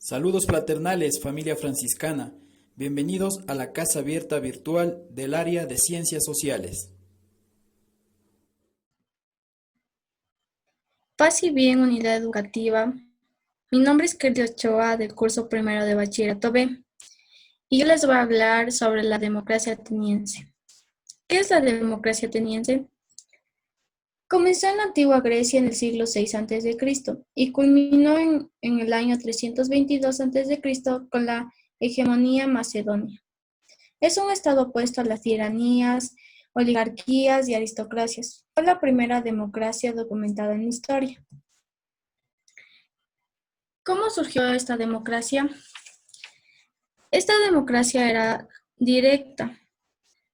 Saludos fraternales, familia franciscana. Bienvenidos a la Casa Abierta Virtual del Área de Ciencias Sociales. Paz y bien, unidad educativa. Mi nombre es Kelly Ochoa del curso primero de Bachillerato B y yo les voy a hablar sobre la democracia ateniense. ¿Qué es la democracia ateniense? Comenzó en la antigua Grecia en el siglo VI a.C. y culminó en el año 322 a.C. con la hegemonía macedonia. Es un estado opuesto a las tiranías, oligarquías y aristocracias. Fue la primera democracia documentada en la historia. ¿Cómo surgió esta democracia? Esta democracia era directa.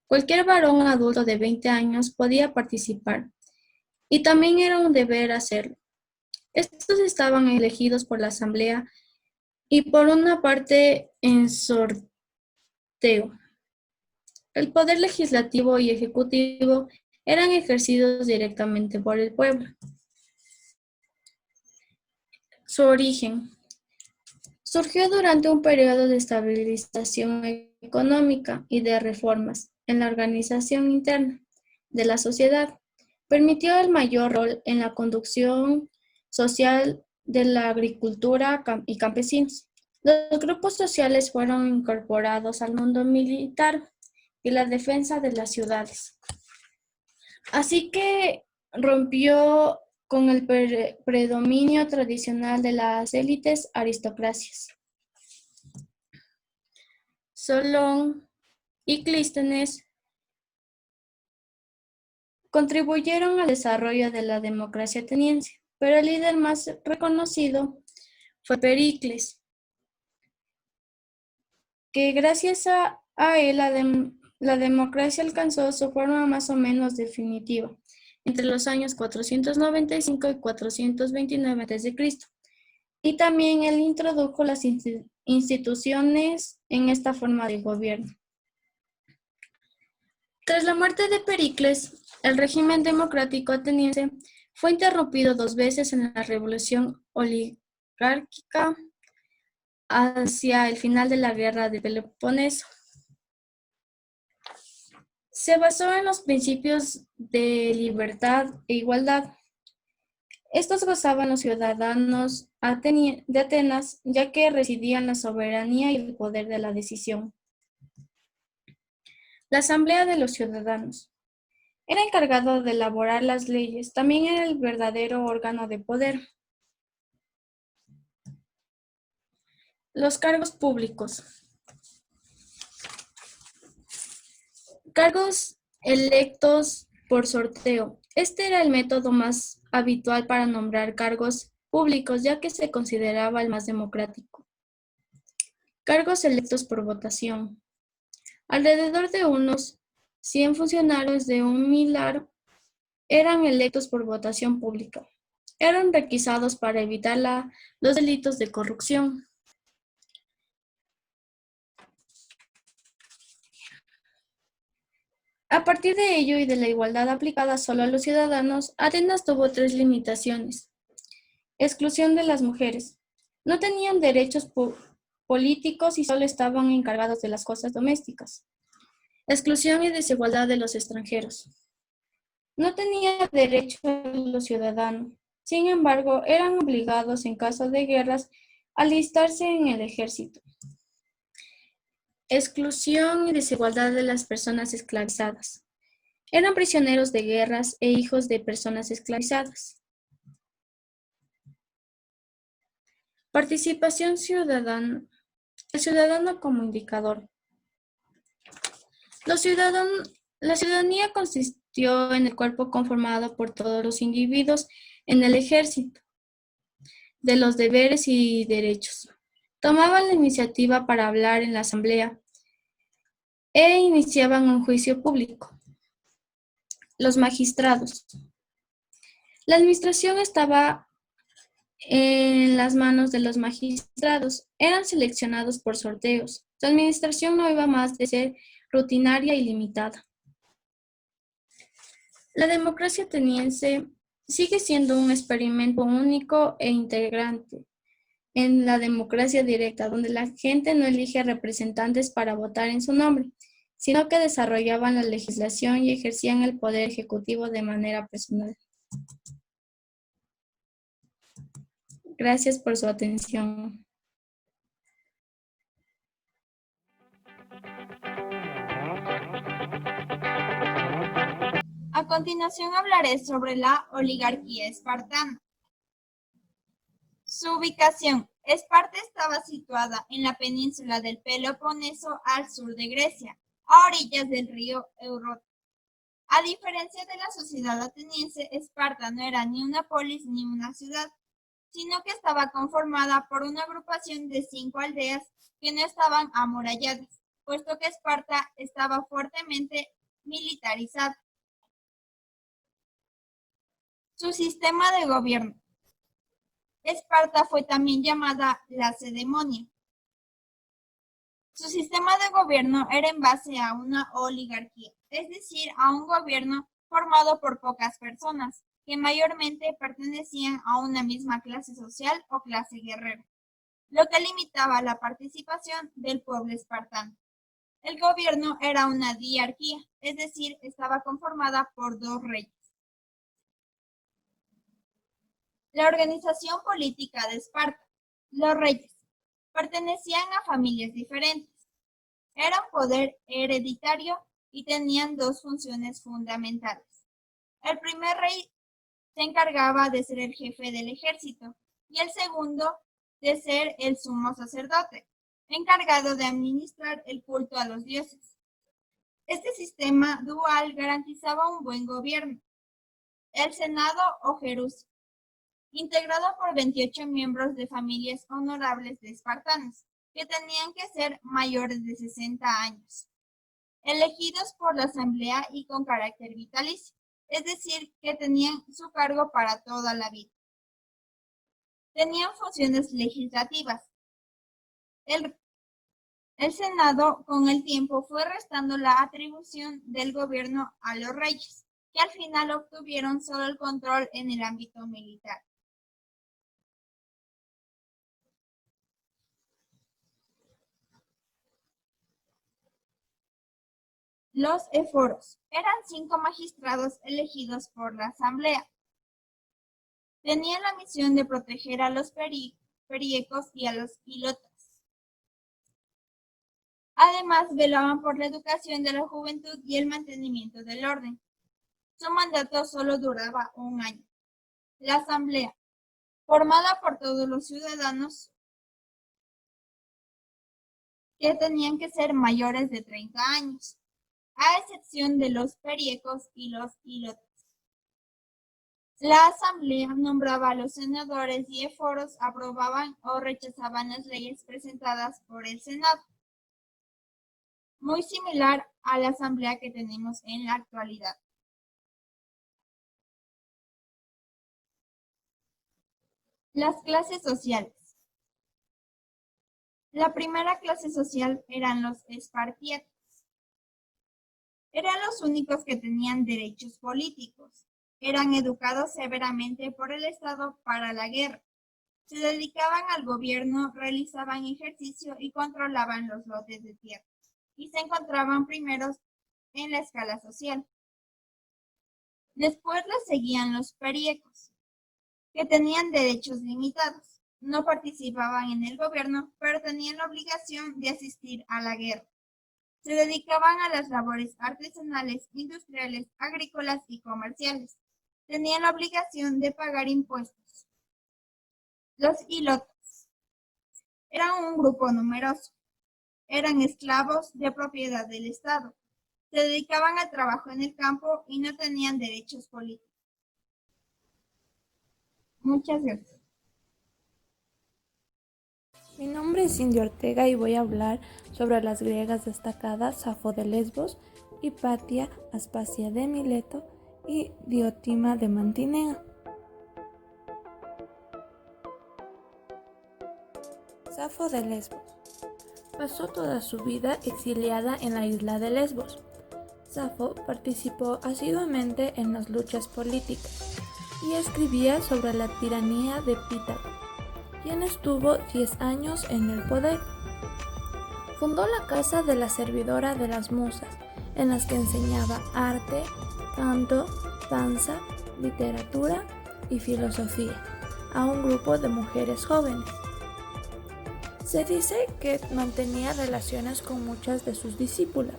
Cualquier varón adulto de 20 años podía participar y también era un deber hacerlo. Estos estaban elegidos por la asamblea y por una parte en sorteo. El poder legislativo y ejecutivo eran ejercidos directamente por el pueblo. Su origen surgió durante un periodo de estabilización económica y de reformas en la organización interna de la sociedad. Permitió el mayor rol en la conducción social de la agricultura y campesinos. Los grupos sociales fueron incorporados al mundo militar y la defensa de las ciudades. Así que rompió con el predominio tradicional de las élites aristocracias. Solón y Clístenes contribuyeron al desarrollo de la democracia ateniense, pero el líder más reconocido fue Pericles, que gracias a él la democracia alcanzó su forma más o menos definitiva entre los años 495 y 429 a.C. Y también él introdujo las instituciones en esta forma de gobierno. Tras la muerte de Pericles, el régimen democrático ateniense fue interrumpido 2 veces en la revolución oligárquica hacia el final de la guerra de Peloponeso. Se basó en los principios de libertad e igualdad. Estos gozaban los ciudadanos de Atenas, ya que residían la soberanía y el poder de la decisión. La Asamblea de los Ciudadanos era encargado de elaborar las leyes, también era el verdadero órgano de poder. Los cargos públicos. Cargos electos por sorteo. Este era el método más habitual para nombrar cargos públicos, ya que se consideraba el más democrático. Cargos electos por votación. Alrededor de unos 100 funcionarios de un milar eran electos por votación pública. Eran requisados para evitar los delitos de corrupción. A partir de ello y de la igualdad aplicada solo a los ciudadanos, Atenas tuvo 3 limitaciones. Exclusión de las mujeres. No tenían derechos políticos y solo estaban encargados de las cosas domésticas. Exclusión y desigualdad de los extranjeros. No tenían derecho los ciudadanos. Sin embargo, eran obligados en caso de guerras a alistarse en el ejército. Exclusión y desigualdad de las personas esclavizadas. Eran prisioneros de guerras e hijos de personas esclavizadas. Participación ciudadana. El ciudadano como indicador. La ciudadanía consistió en el cuerpo conformado por todos los individuos en el ejército de los deberes y derechos. Tomaban la iniciativa para hablar en la asamblea e iniciaban un juicio público. Los magistrados. La administración estaba en las manos de los magistrados. Eran seleccionados por sorteos. Su administración no iba más de ser rutinaria y limitada. La democracia ateniense sigue siendo un experimento único e integrante. en la democracia directa, donde la gente no elige representantes para votar en su nombre, sino que desarrollaban la legislación y ejercían el poder ejecutivo de manera personal. Gracias por su atención. A continuación hablaré sobre la oligarquía espartana. Su ubicación. Esparta estaba situada en la península del Peloponeso al sur de Grecia, a orillas del río Éufrates. A diferencia de la sociedad ateniense, Esparta no era ni una polis ni una ciudad, sino que estaba conformada por una agrupación de 5 aldeas que no estaban amuralladas, puesto que Esparta estaba fuertemente militarizada. Su sistema de gobierno. Esparta fue también llamada Lacedemonia. Su sistema de gobierno era en base a una oligarquía, es decir, a un gobierno formado por pocas personas, que mayormente pertenecían a una misma clase social o clase guerrera, lo que limitaba la participación del pueblo espartano. El gobierno era una diarquía, es decir, estaba conformada por 2 reyes. La organización política de Esparta. Los reyes pertenecían a familias diferentes. Era un poder hereditario y tenían 2 funciones fundamentales. El primer rey se encargaba de ser el jefe del ejército y el segundo de ser el sumo sacerdote, encargado de administrar el culto a los dioses. Este sistema dual garantizaba un buen gobierno. El Senado o Jerusca, integrado por 28 miembros de familias honorables de espartanos, que tenían que ser mayores de 60 años, elegidos por la asamblea y con carácter vitalicio, es decir, que tenían su cargo para toda la vida. Tenían funciones legislativas. El Senado, con el tiempo, fue restando la atribución del gobierno a los reyes, que al final obtuvieron solo el control en el ámbito militar. Los éforos eran 5 magistrados elegidos por la asamblea. Tenían la misión de proteger a los periecos y a los ilotas. Además, velaban por la educación de la juventud y el mantenimiento del orden. Su mandato solo duraba 1 año. La asamblea, formada por todos los ciudadanos que tenían que ser mayores de 30 años, a excepción de los periecos y los ilotas. La asamblea nombraba a los senadores y éforos aprobaban o rechazaban las leyes presentadas por el Senado. Muy similar a la asamblea que tenemos en la actualidad. Las clases sociales. La primera clase social eran los espartiatas. Eran los únicos que tenían derechos políticos. Eran educados severamente por el Estado para la guerra. Se dedicaban al gobierno, realizaban ejercicio y controlaban los lotes de tierra. Y se encontraban primeros en la escala social. Después les seguían los periecos, que tenían derechos limitados. No participaban en el gobierno, pero tenían la obligación de asistir a la guerra. Se dedicaban a las labores artesanales, industriales, agrícolas y comerciales. Tenían la obligación de pagar impuestos. Los ilotas eran un grupo numeroso. Eran esclavos de propiedad del Estado. Se dedicaban al trabajo en el campo y no tenían derechos políticos. Muchas gracias. Mi nombre es Cindy Ortega y voy a hablar sobre las griegas destacadas Safo de Lesbos, Hipatia, Aspasia de Mileto y Diotima de Mantinea. Safo de Lesbos. Pasó toda su vida exiliada en la isla de Lesbos. Safo participó asiduamente en las luchas políticas y escribía sobre la tiranía de Pítago. quien estuvo 10 años en el poder. Fundó la Casa de la Servidora de las Musas, en las que enseñaba arte, canto, danza, literatura y filosofía a un grupo de mujeres jóvenes. Se dice que mantenía relaciones con muchas de sus discípulas,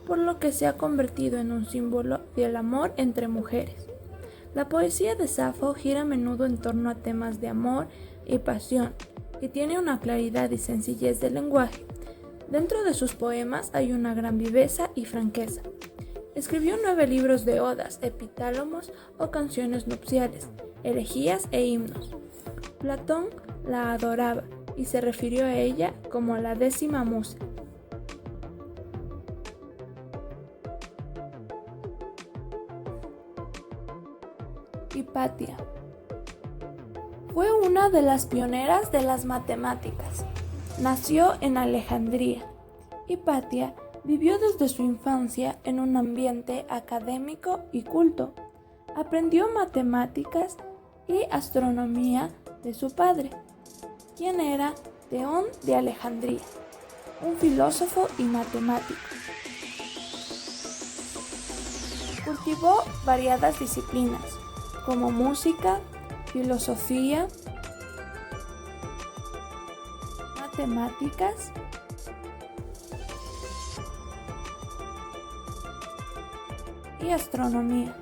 por lo que se ha convertido en un símbolo del amor entre mujeres. La poesía de Safo gira a menudo en torno a temas de amor y pasión, y tiene una claridad y sencillez de lenguaje. Dentro de sus poemas hay una gran viveza y franqueza. Escribió 9 libros de odas, epitálamos o canciones nupciales, elegías e himnos. Platón la adoraba y se refirió a ella como la 10ª musa. Hipatia fue una de las pioneras de las matemáticas. Nació en Alejandría. Hipatia vivió desde su infancia en un ambiente académico y culto. Aprendió matemáticas y astronomía de su padre, quien era Teón de Alejandría, un filósofo y matemático. Cultivó variadas disciplinas, como música, filosofía, matemáticas y astronomía.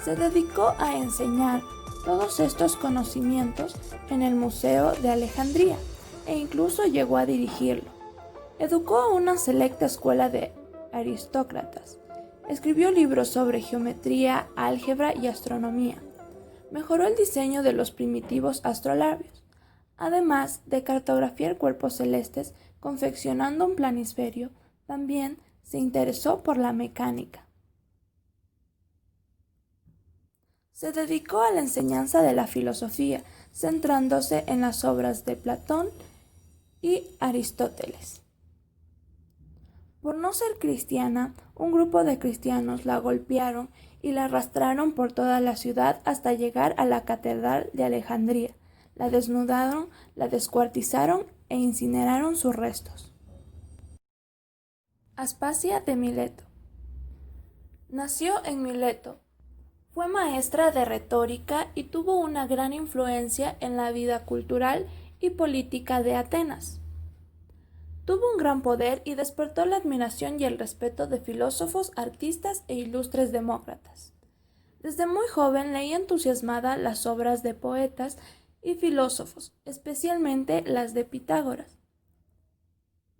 Se dedicó a enseñar todos estos conocimientos en el Museo de Alejandría e incluso llegó a dirigirlo. Educó a una selecta escuela de aristócratas. Escribió libros sobre geometría, álgebra y astronomía. Mejoró el diseño de los primitivos astrolabios, además de cartografiar cuerpos celestes confeccionando un planisferio. También se interesó por la mecánica. Se dedicó a la enseñanza de la filosofía, centrándose en las obras de Platón y Aristóteles. Por no ser cristiana, un grupo de cristianos la golpearon y la arrastraron por toda la ciudad hasta llegar a la catedral de Alejandría. La desnudaron, la descuartizaron e incineraron sus restos. Aspasia de Mileto. Nació en Mileto. Fue maestra de retórica y tuvo una gran influencia en la vida cultural y política de Atenas. Tuvo un gran poder y despertó la admiración y el respeto de filósofos, artistas e ilustres demócratas. Desde muy joven leía entusiasmada las obras de poetas y filósofos, especialmente las de Pitágoras,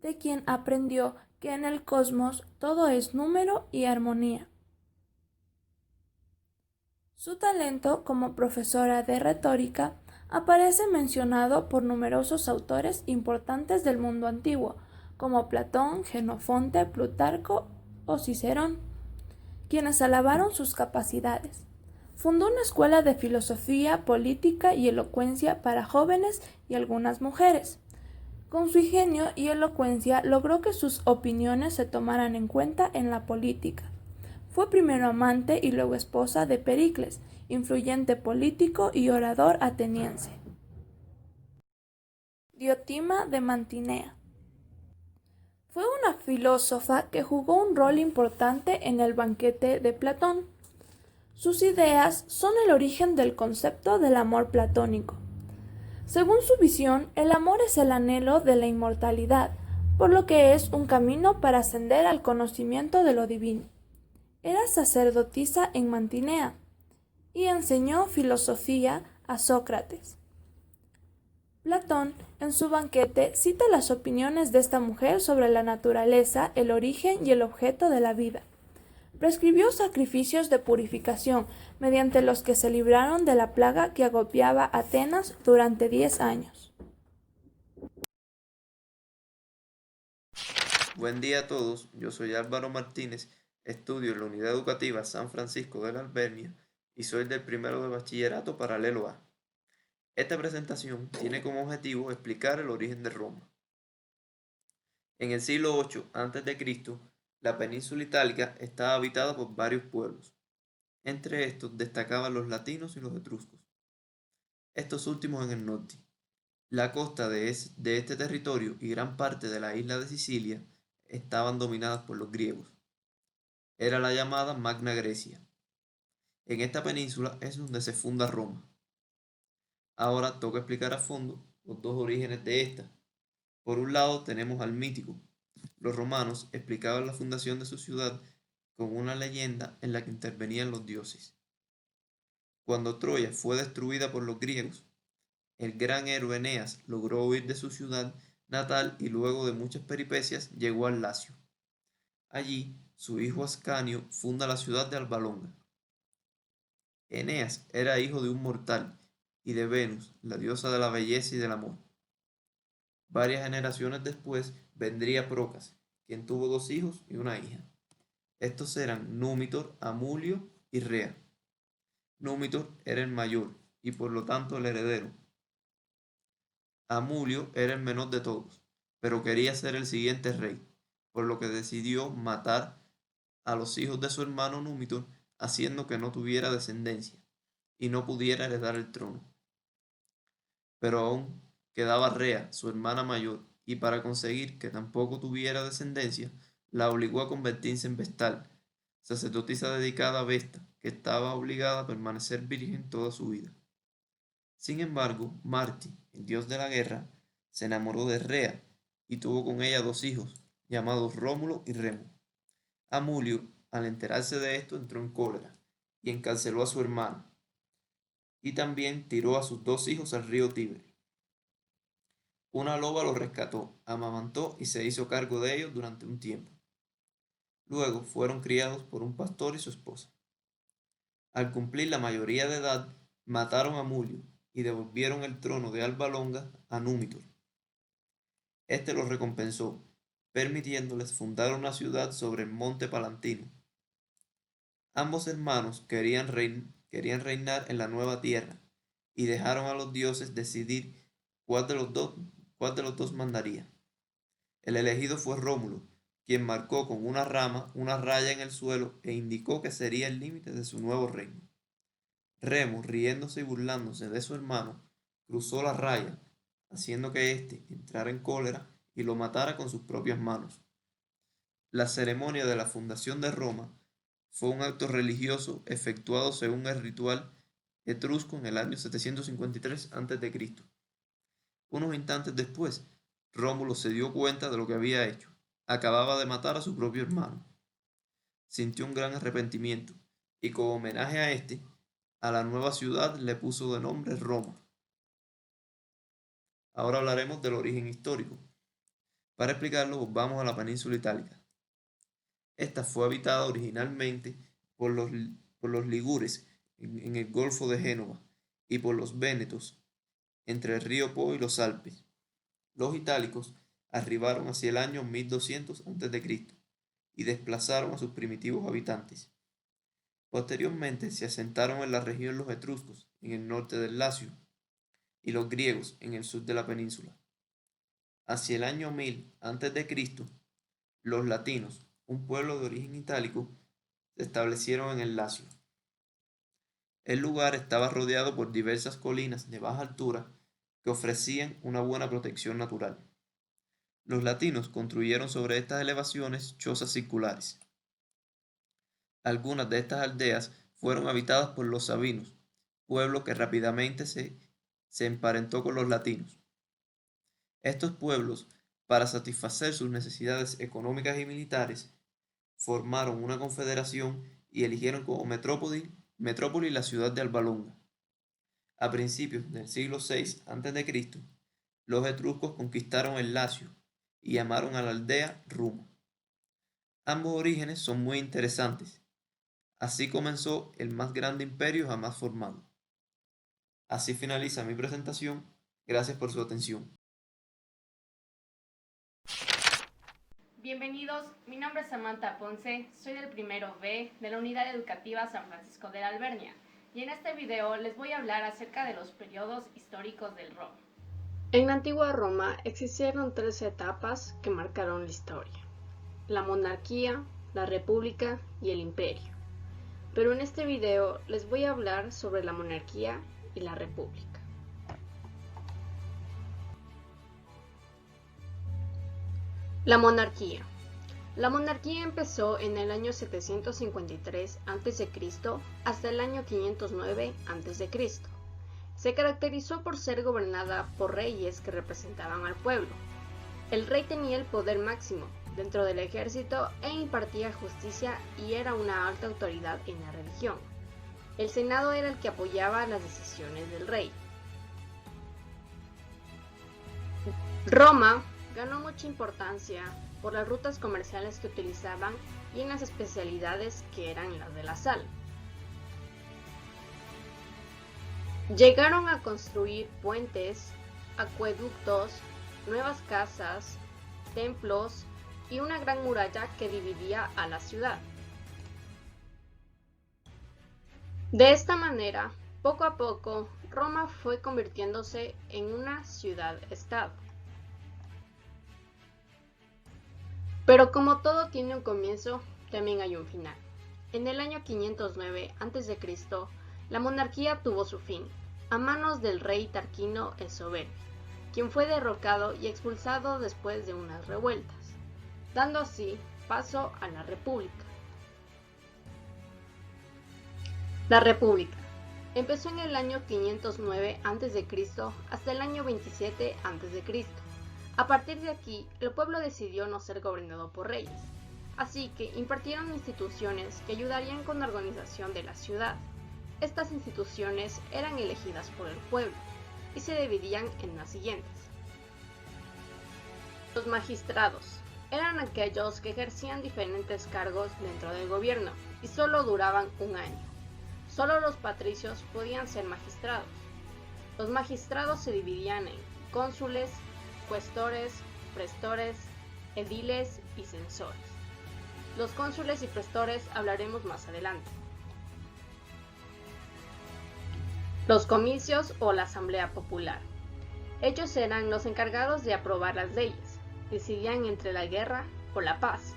de quien aprendió que en el cosmos todo es número y armonía. Su talento como profesora de retórica aparece mencionado por numerosos autores importantes del mundo antiguo, como Platón, Jenofonte, Plutarco o Cicerón, quienes alabaron sus capacidades. Fundó una escuela de filosofía, política y elocuencia para jóvenes y algunas mujeres. Con su ingenio y elocuencia logró que sus opiniones se tomaran en cuenta en la política. Fue primero amante y luego esposa de Pericles, influyente político y orador ateniense. Diotima de Mantinea. Fue una filósofa que jugó un rol importante en el banquete de Platón. Sus ideas son el origen del concepto del amor platónico. Según su visión, el amor es el anhelo de la inmortalidad, por lo que es un camino para ascender al conocimiento de lo divino. Era sacerdotisa en Mantinea y enseñó filosofía a Sócrates. Platón, en su banquete, cita las opiniones de esta mujer sobre la naturaleza, el origen y el objeto de la vida. Prescribió sacrificios de purificación, mediante los que se libraron de la plaga que agobiaba a Atenas durante 10 años. Buen día a todos, yo soy Álvaro Martínez, estudio en la Unidad Educativa San Francisco de la Albernia y soy del primero de bachillerato paralelo A. Esta presentación tiene como objetivo explicar el origen de Roma. En el siglo VIII a.C., la península itálica estaba habitada por varios pueblos. Entre estos destacaban los latinos y los etruscos, estos últimos en el norte. La costa de este territorio y gran parte de la isla de Sicilia estaban dominadas por los griegos. Era la llamada Magna Grecia. En esta península es donde se funda Roma. Ahora toca explicar a fondo los dos orígenes de esta. Por un lado tenemos al mítico. Los romanos explicaban la fundación de su ciudad con una leyenda en la que intervenían los dioses. Cuando Troya fue destruida por los griegos, el gran héroe Eneas logró huir de su ciudad natal y luego de muchas peripecias llegó al Lacio. Allí, su hijo Ascanio funda la ciudad de Alba Longa. Eneas era hijo de un mortal y de Venus, la diosa de la belleza y del amor. Varias generaciones después vendría Procas, quien tuvo 2 hijos y una hija. Estos eran Númitor, Amulio y Rea. Númitor era el mayor y por lo tanto el heredero. Amulio era el menor de todos, pero quería ser el siguiente rey, por lo que decidió matar a los hijos de su hermano Númitor, haciendo que no tuviera descendencia y no pudiera heredar el trono. Pero aún quedaba Rea, su hermana mayor, y para conseguir que tampoco tuviera descendencia, la obligó a convertirse en Vestal, sacerdotisa dedicada a Vesta, que estaba obligada a permanecer virgen toda su vida. Sin embargo, Marte, el dios de la guerra, se enamoró de Rea y tuvo con ella 2 hijos, llamados Rómulo y Remo. Amulio, al enterarse de esto, entró en cólera y encarceló a su hermana, y también tiró a sus 2 hijos al río Tíber. Una loba los rescató, amamantó y se hizo cargo de ellos durante un tiempo. Luego fueron criados por un pastor y su esposa. Al cumplir la mayoría de edad, mataron a Amulio y devolvieron el trono de Alba Longa a Númitor. Este los recompensó, permitiéndoles fundar una ciudad sobre el monte Palantino. Ambos hermanos querían reinar en la nueva tierra y dejaron a los dioses decidir cuál de los dos mandaría. El elegido fue Rómulo, quien marcó con una rama una raya en el suelo e indicó que sería el límite de su nuevo reino. Remo, riéndose y burlándose de su hermano, cruzó la raya, haciendo que éste entrara en cólera y lo matara con sus propias manos. La ceremonia de la fundación de Roma fue un acto religioso efectuado según el ritual etrusco en el año 753 a.C. Unos instantes después, Rómulo se dio cuenta de lo que había hecho. Acababa de matar a su propio hermano. Sintió un gran arrepentimiento y como homenaje a este, a la nueva ciudad le puso de nombre Roma. Ahora hablaremos del origen histórico. Para explicarlo, vamos a la península itálica. Esta fue habitada originalmente por los ligures en el Golfo de Génova y por los vénetos entre el río Po y los Alpes. Los itálicos arribaron hacia el año 1200 a.C. y desplazaron a sus primitivos habitantes. Posteriormente se asentaron en la región los etruscos, en el norte del Lacio, y los griegos, en el sur de la península. Hacia el año 1000 a.C., los latinos, un pueblo de origen itálico, se establecieron en el Lacio. El lugar estaba rodeado por diversas colinas de baja altura que ofrecían una buena protección natural. Los latinos construyeron sobre estas elevaciones chozas circulares. Algunas de estas aldeas fueron habitadas por los sabinos, pueblo que rápidamente se emparentó con los latinos. Estos pueblos, para satisfacer sus necesidades económicas y militares, formaron una confederación y eligieron como metrópoli la ciudad de Alba Longa. A principios del siglo VI a.C., los etruscos conquistaron el Lacio y llamaron a la aldea Ruma. Ambos orígenes son muy interesantes. Así comenzó el más grande imperio jamás formado. Así finaliza mi presentación. Gracias por su atención. Bienvenidos, mi nombre es Samantha Ponce, soy del primero B de la Unidad Educativa San Francisco de la Albernia y en este video les voy a hablar acerca de los periodos históricos del Roma. En la antigua Roma existieron 3 etapas que marcaron la historia: la monarquía, la república y el imperio. Pero en este video les voy a hablar sobre la monarquía y la república. La monarquía. La monarquía empezó en el año 753 a.C. hasta el año 509 a.C. Se caracterizó por ser gobernada por reyes que representaban al pueblo. El rey tenía el poder máximo dentro del ejército e impartía justicia y era una alta autoridad en la religión. El Senado era el que apoyaba las decisiones del rey. Roma ganó mucha importancia por las rutas comerciales que utilizaban y en las especialidades que eran las de la sal. Llegaron a construir puentes, acueductos, nuevas casas, templos y una gran muralla que dividía a la ciudad. De esta manera, poco a poco, Roma fue convirtiéndose en una ciudad-estado. Pero como todo tiene un comienzo, también hay un final. En el año 509 a.C., la monarquía tuvo su fin, a manos del rey Tarquino el Soberbio, quien fue derrocado y expulsado después de unas revueltas, dando así paso a la República. La República empezó en el año 509 a.C. hasta el año 27 a.C. A partir de aquí, el pueblo decidió no ser gobernado por reyes, así que impartieron instituciones que ayudarían con la organización de la ciudad. Estas instituciones eran elegidas por el pueblo y se dividían en las siguientes. Los magistrados eran aquellos que ejercían diferentes cargos dentro del gobierno y solo duraban un año. Solo los patricios podían ser magistrados. Los magistrados se dividían en cónsules, cuestores, prestores, ediles y censores. Los cónsules y prestores hablaremos más adelante. Los comicios o la asamblea popular. Ellos eran los encargados de aprobar las leyes, decidían entre la guerra o la paz.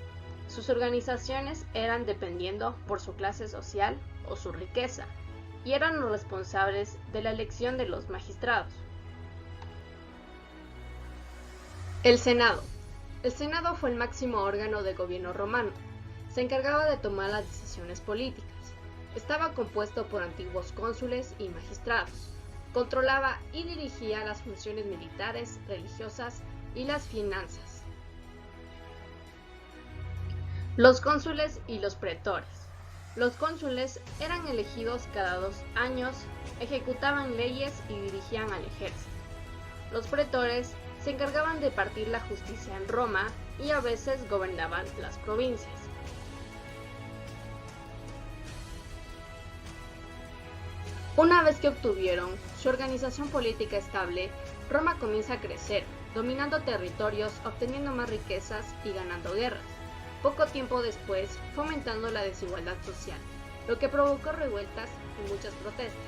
Sus organizaciones eran dependiendo por su clase social o su riqueza, y eran los responsables de la elección de los magistrados. El Senado. El Senado fue el máximo órgano de gobierno romano. Se encargaba de tomar las decisiones políticas. Estaba compuesto por antiguos cónsules y magistrados. Controlaba y dirigía las funciones militares, religiosas y las finanzas. Los cónsules y los pretores. Los cónsules eran elegidos cada 2 años, ejecutaban leyes y dirigían al ejército. Los pretores se encargaban de partir la justicia en Roma y a veces gobernaban las provincias. Una vez que obtuvieron su organización política estable, Roma comienza a crecer, dominando territorios, obteniendo más riquezas y ganando guerras. Poco tiempo después, fomentando la desigualdad social, lo que provocó revueltas y muchas protestas.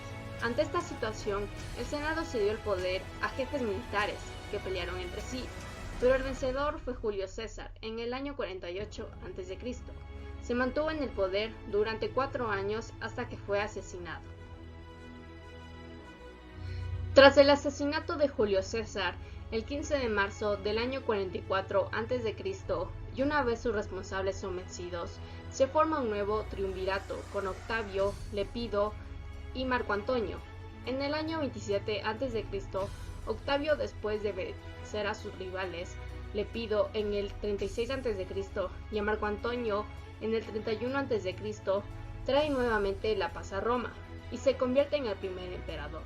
Ante esta situación, el Senado cedió el poder a jefes militares que pelearon entre sí, pero el vencedor fue Julio César en el año 48 a.C. Se mantuvo en el poder durante 4 años hasta que fue asesinado. Tras el asesinato de Julio César, el 15 de marzo del año 44 a.C., y una vez sus responsables son vencidos, se forma un nuevo triunvirato con Octavio, Lepido y Marco Antonio. En el año 27 a.C., Octavio, después de vencer a sus rivales, Lepido en el 36 a.C. y a Marco Antonio en el 31 a.C., trae nuevamente la paz a Roma y se convierte en el primer emperador.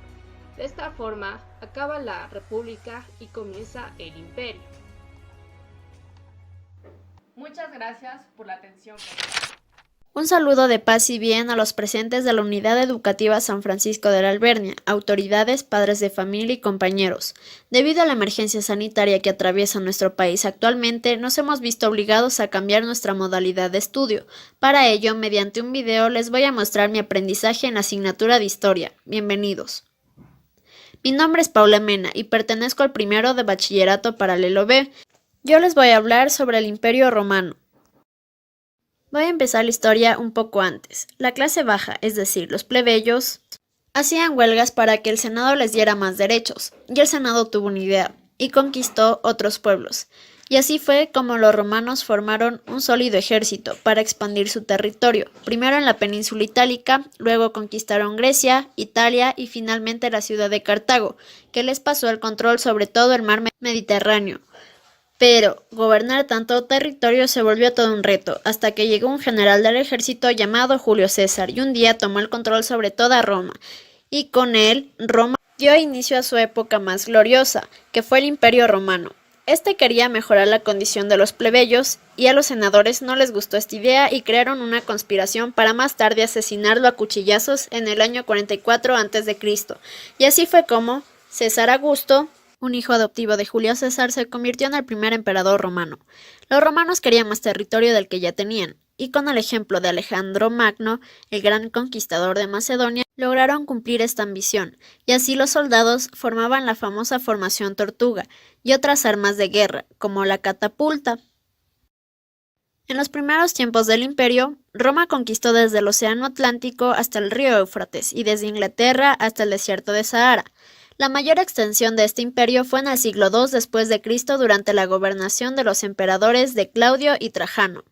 De esta forma, acaba la República y comienza el Imperio. Muchas gracias por la atención. Un saludo de paz y bien a los presentes de la Unidad Educativa San Francisco de la Albernia, autoridades, padres de familia y compañeros. Debido a la emergencia sanitaria que atraviesa nuestro país actualmente, nos hemos visto obligados a cambiar nuestra modalidad de estudio. Para ello, mediante un video les voy a mostrar mi aprendizaje en la asignatura de Historia. Bienvenidos. Mi nombre es Paula Mena y pertenezco al primero de Bachillerato Paralelo B. Yo les voy a hablar sobre el Imperio Romano. Voy a empezar la historia un poco antes. La clase baja, es decir, los plebeyos, hacían huelgas para que el Senado les diera más derechos, y el Senado tuvo una idea, y conquistó otros pueblos. Y así fue como los romanos formaron un sólido ejército para expandir su territorio, primero en la península itálica, luego conquistaron Grecia, Italia y finalmente la ciudad de Cartago, que les pasó el control sobre todo el mar Mediterráneo. Pero gobernar tanto territorio se volvió todo un reto, hasta que llegó un general del ejército llamado Julio César y un día tomó el control sobre toda Roma, y con él Roma dio inicio a su época más gloriosa, que fue el Imperio Romano. Este quería mejorar la condición de los plebeyos y a los senadores no les gustó esta idea y crearon una conspiración para más tarde asesinarlo a cuchillazos en el año 44 a.C. Y así fue como César Augusto, un hijo adoptivo de Julio César, se convirtió en el primer emperador romano. Los romanos querían más territorio del que ya tenían, y con el ejemplo de Alejandro Magno, el gran conquistador de Macedonia, lograron cumplir esta ambición, y así los soldados formaban la famosa formación Tortuga y otras armas de guerra, como la catapulta. En los primeros tiempos del imperio, Roma conquistó desde el Océano Atlántico hasta el río Éufrates y desde Inglaterra hasta el desierto de Sahara. La mayor extensión de este imperio fue en el siglo II después de Cristo durante la gobernación de los emperadores de Claudio y Trajano.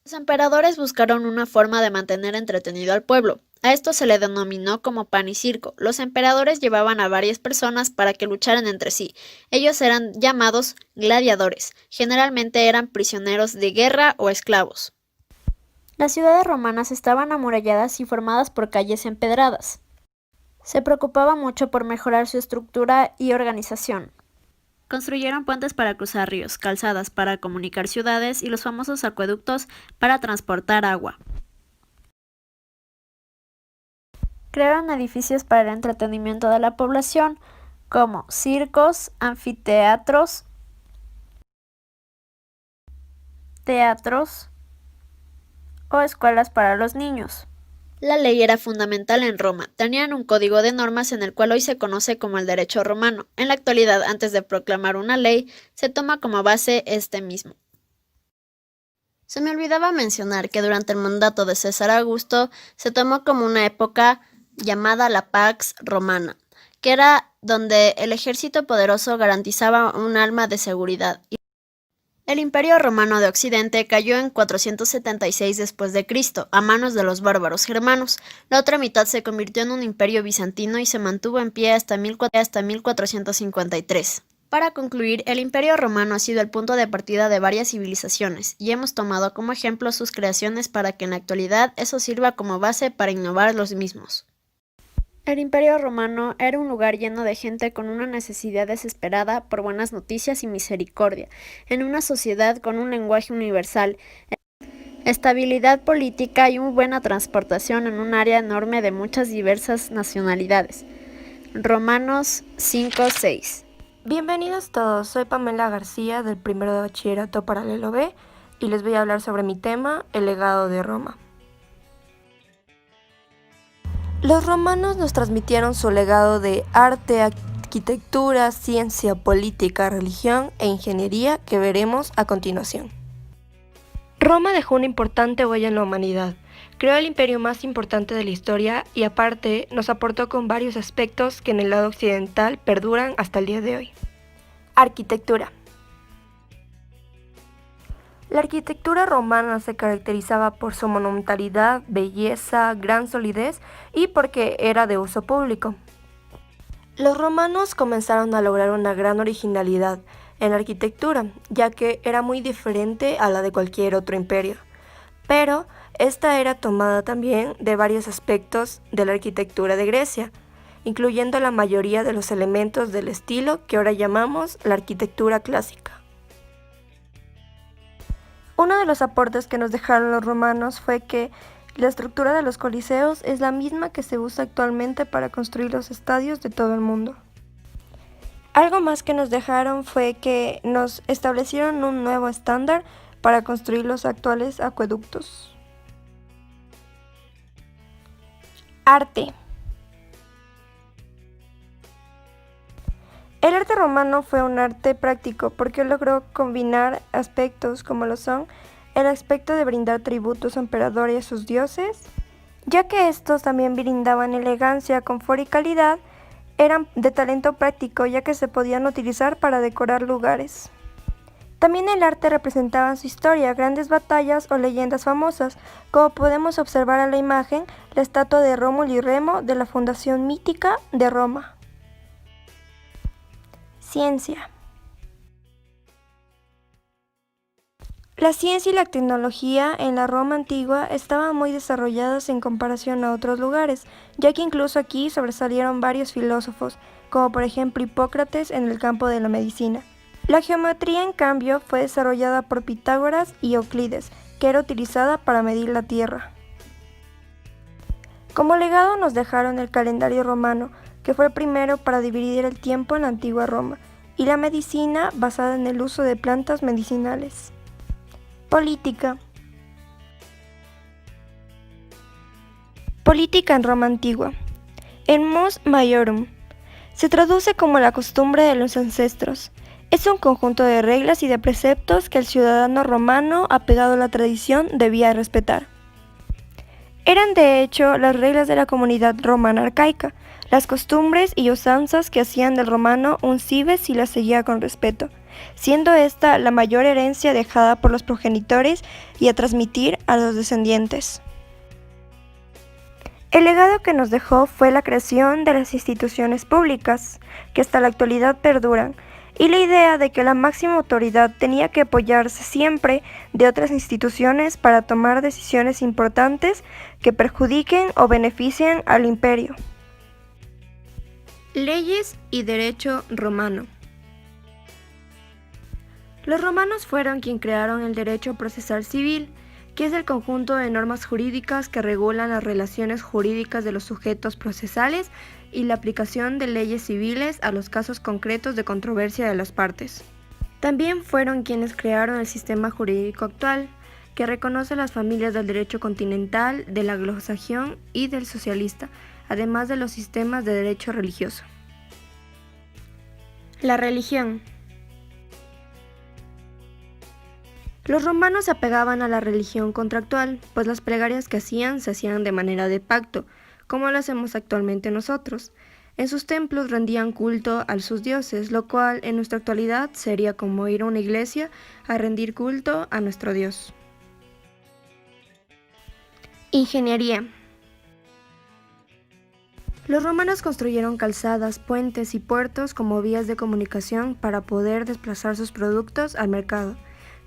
Los emperadores buscaron una forma de mantener entretenido al pueblo. A esto se le denominó como pan y circo. Los emperadores llevaban a varias personas para que lucharan entre sí. Ellos eran llamados gladiadores. Generalmente eran prisioneros de guerra o esclavos. Las ciudades romanas estaban amuralladas y formadas por calles empedradas. Se preocupaba mucho por mejorar su estructura y organización. Construyeron puentes para cruzar ríos, calzadas para comunicar ciudades y los famosos acueductos para transportar agua. Crearon edificios para el entretenimiento de la población, como circos, anfiteatros, teatros o escuelas para los niños. La ley era fundamental en Roma. Tenían un código de normas en el cual hoy se conoce como el derecho romano. En la actualidad, antes de proclamar una ley, se toma como base este mismo. Se me olvidaba mencionar que durante el mandato de César Augusto se tomó como una época llamada la Pax Romana, que era donde el ejército poderoso garantizaba un alma de seguridad. El Imperio Romano de Occidente cayó en 476 después de Cristo, a manos de los bárbaros germanos. La otra mitad se convirtió en un imperio bizantino y se mantuvo en pie hasta 1453. Para concluir, el Imperio Romano ha sido el punto de partida de varias civilizaciones, y hemos tomado como ejemplo sus creaciones para que en la actualidad eso sirva como base para innovar los mismos. El Imperio Romano era un lugar lleno de gente con una necesidad desesperada por buenas noticias y misericordia, en una sociedad con un lenguaje universal, estabilidad política y muy buena transportación en un área enorme de muchas diversas nacionalidades. Romanos 5:6. Bienvenidos todos, soy Pamela García del primero de bachillerato paralelo B y les voy a hablar sobre mi tema, el legado de Roma. Los romanos nos transmitieron su legado de arte, arquitectura, ciencia, política, religión e ingeniería que veremos a continuación. Roma dejó una importante huella en la humanidad, creó el imperio más importante de la historia y aparte nos aportó con varios aspectos que en el lado occidental perduran hasta el día de hoy. Arquitectura. La arquitectura romana se caracterizaba por su monumentalidad, belleza, gran solidez y porque era de uso público. Los romanos comenzaron a lograr una gran originalidad en la arquitectura, ya que era muy diferente a la de cualquier otro imperio. Pero esta era tomada también de varios aspectos de la arquitectura de Grecia, incluyendo la mayoría de los elementos del estilo que ahora llamamos la arquitectura clásica. Uno de los aportes que nos dejaron los romanos fue que la estructura de los coliseos es la misma que se usa actualmente para construir los estadios de todo el mundo. Algo más que nos dejaron fue que nos establecieron un nuevo estándar para construir los actuales acueductos. Arte. El arte romano fue un arte práctico porque logró combinar aspectos como lo son el aspecto de brindar tributos a emperador y a sus dioses, ya que estos también brindaban elegancia, confort y calidad, eran de talento práctico ya que se podían utilizar para decorar lugares. También el arte representaba en su historia grandes batallas o leyendas famosas, como podemos observar en la imagen la estatua de Rómulo y Remo de la Fundación Mítica de Roma. Ciencia. La ciencia y la tecnología en la Roma antigua estaban muy desarrolladas en comparación a otros lugares, ya que incluso aquí sobresalieron varios filósofos, como por ejemplo Hipócrates en el campo de la medicina. La geometría, en cambio, fue desarrollada por Pitágoras y Euclides, que era utilizada para medir la Tierra. Como legado nos dejaron el calendario romano, que fue el primero para dividir el tiempo en la antigua Roma, y la medicina basada en el uso de plantas medicinales. Política. Política en Roma antigua. En Mos Maiorum. Se traduce como la costumbre de los ancestros. Es un conjunto de reglas y de preceptos que el ciudadano romano, apegado a la tradición, debía respetar. Eran de hecho las reglas de la comunidad romana arcaica, las costumbres y usanzas que hacían del romano un cives y las seguía con respeto, siendo esta la mayor herencia dejada por los progenitores y a transmitir a los descendientes. El legado que nos dejó fue la creación de las instituciones públicas, que hasta la actualidad perduran, y la idea de que la máxima autoridad tenía que apoyarse siempre de otras instituciones para tomar decisiones importantes que perjudiquen o beneficien al imperio. Leyes y derecho romano. Los romanos fueron quienes crearon el derecho procesal civil, que es el conjunto de normas jurídicas que regulan las relaciones jurídicas de los sujetos procesales y la aplicación de leyes civiles a los casos concretos de controversia de las partes. También fueron quienes crearon el sistema jurídico actual, que reconoce las familias del derecho continental, del anglosación y del socialista, además de los sistemas de derecho religioso. La religión. Los romanos se apegaban a la religión contractual, pues las plegarias que hacían se hacían de manera de pacto, como lo hacemos actualmente nosotros. En sus templos rendían culto a sus dioses, lo cual en nuestra actualidad sería como ir a una iglesia a rendir culto a nuestro Dios. Ingeniería. Los romanos construyeron calzadas, puentes y puertos como vías de comunicación para poder desplazar sus productos al mercado.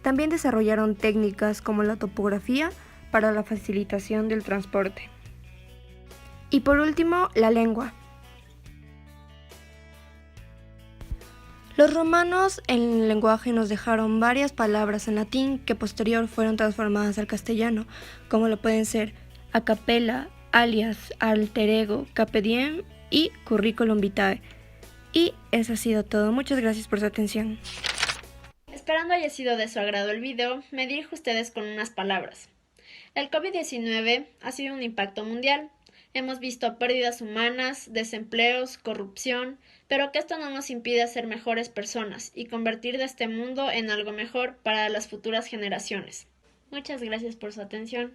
También desarrollaron técnicas como la topografía para la facilitación del transporte. Y por último, la lengua. Los romanos en el lenguaje nos dejaron varias palabras en latín que posterior fueron transformadas al castellano, como lo pueden ser a capella, alias, alter ego, carpe diem y curriculum vitae. Y eso ha sido todo. Muchas gracias por su atención. Esperando haya sido de su agrado el video, me dirijo a ustedes con unas palabras. El COVID-19 ha sido un impacto mundial. Hemos visto pérdidas humanas, desempleos, corrupción, pero que esto no nos impide ser mejores personas y convertir de este mundo en algo mejor para las futuras generaciones. Muchas gracias por su atención.